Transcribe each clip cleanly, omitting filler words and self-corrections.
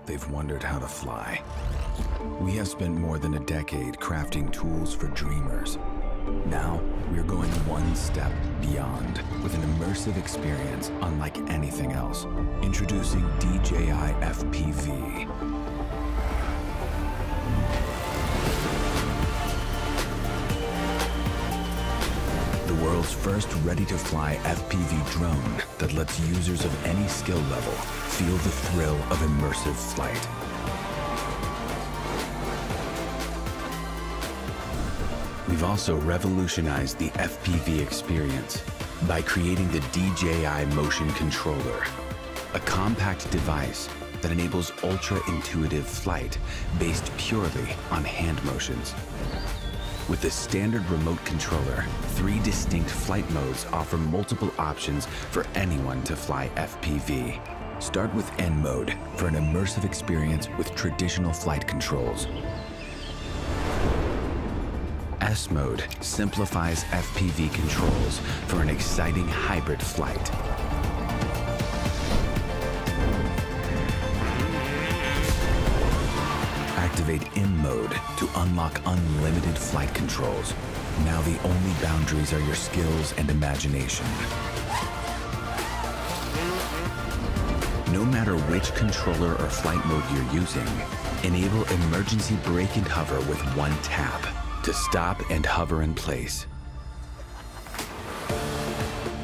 they've wondered how to fly. We have spent more than a decade crafting tools for dreamers. Now, we're going one step beyond with an immersive experience unlike anything else. Introducing DJI FPV. The world's first ready-to-fly FPV drone that lets users of any skill level feel the thrill of immersive flight. We've also revolutionized the FPV experience by creating the DJI Motion Controller, a compact device that enables ultra-intuitive flight based purely on hand motions. With the standard remote controller, 3 distinct flight modes offer multiple options for anyone to fly FPV. Start with N mode for an immersive experience with traditional flight controls. S mode simplifies FPV controls for an exciting hybrid flight. Activate M mode to unlock unlimited flight controls. Now the only boundaries are your skills and imagination. No matter which controller or flight mode you're using, enable emergency brake and hover with one tap to stop and hover in place.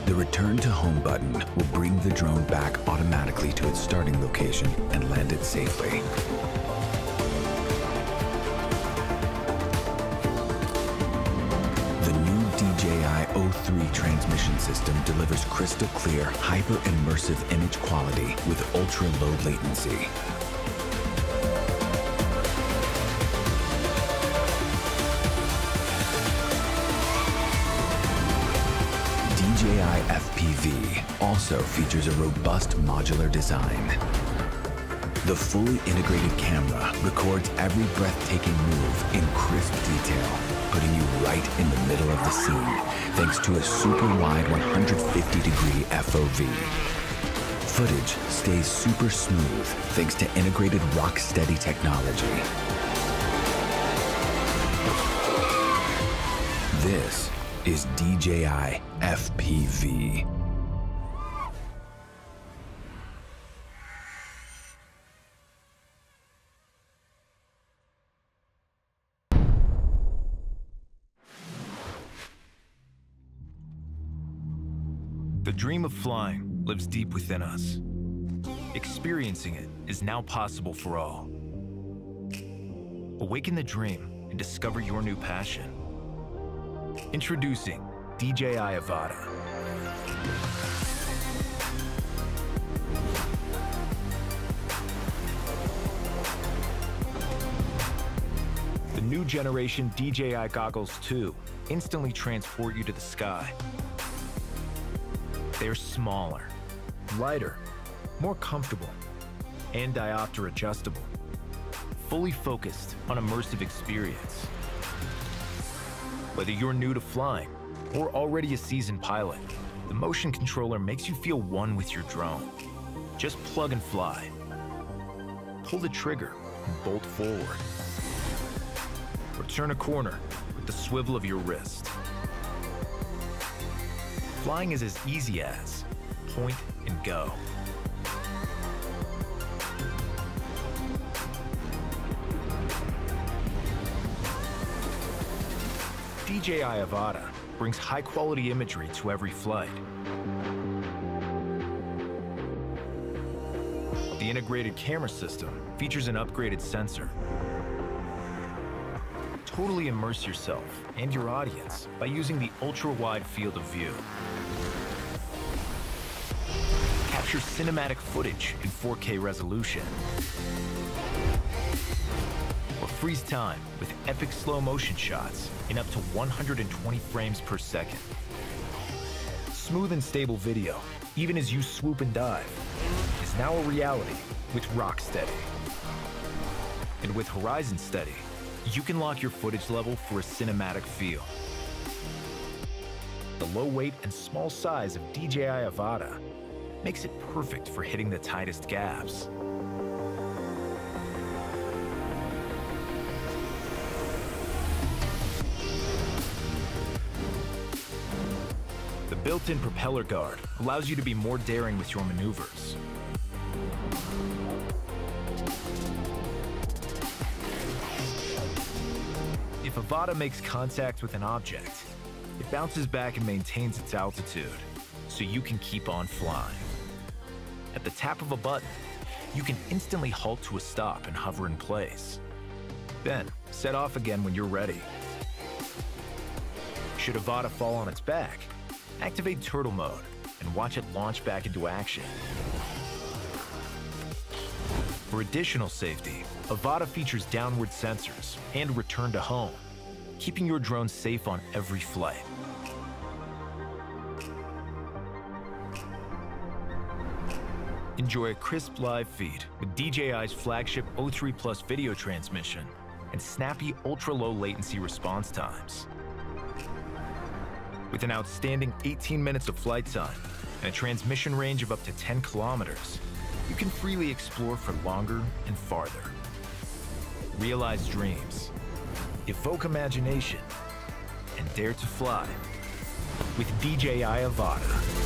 The return to home button will bring the drone back automatically to its starting location and land it safely. DJI O3 transmission system delivers crystal clear, hyper-immersive image quality with ultra-low latency. DJI FPV also features a robust modular design. The fully integrated camera records every breathtaking move in crisp detail, putting you right in the middle of the scene, thanks to a super wide 150-degree FOV. Footage stays super smooth thanks to integrated rock-steady technology. This is DJI FPV. The dream of flying lives deep within us. Experiencing it is now possible for all. Awaken the dream and discover your new passion. Introducing DJI Avata. The new generation DJI Goggles 2 instantly transport you to the sky. They're smaller, lighter, more comfortable, and diopter adjustable. Fully focused on immersive experience. Whether you're new to flying or already a seasoned pilot, the motion controller makes you feel one with your drone. Just plug and fly. Pull the trigger and bolt forward. Or turn a corner with the swivel of your wrist. Flying is as easy as point and go. DJI Avata brings high-quality imagery to every flight. The integrated camera system features an upgraded sensor. Totally immerse yourself and your audience by using the ultra-wide field of view. Capture cinematic footage in 4K resolution. Or freeze time with epic slow motion shots in up to 120 frames per second. Smooth and stable video, even as you swoop and dive, is now a reality with Rocksteady. And with Horizon Steady, you can lock your footage level for a cinematic feel. The low weight and small size of DJI Avata makes it perfect for hitting the tightest gaps. built-in propeller guard allows you to be more daring with your maneuvers. If Avata makes contact with an object, it bounces back and maintains its altitude, so you can keep on flying. At the tap of a button, you can instantly halt to a stop and hover in place. Then, set off again when you're ready. Should Avata fall on its back, activate turtle mode and watch it launch back into action. For additional safety, Avata features downward sensors and return to home, keeping your drone safe on every flight. Enjoy a crisp live feed with DJI's flagship O3 Plus video transmission and snappy ultra-low latency response times. With an outstanding 18 minutes of flight time and a transmission range of up to 10 kilometers, you can freely explore for longer and farther. Realize dreams, evoke imagination, and dare to fly with DJI Avata.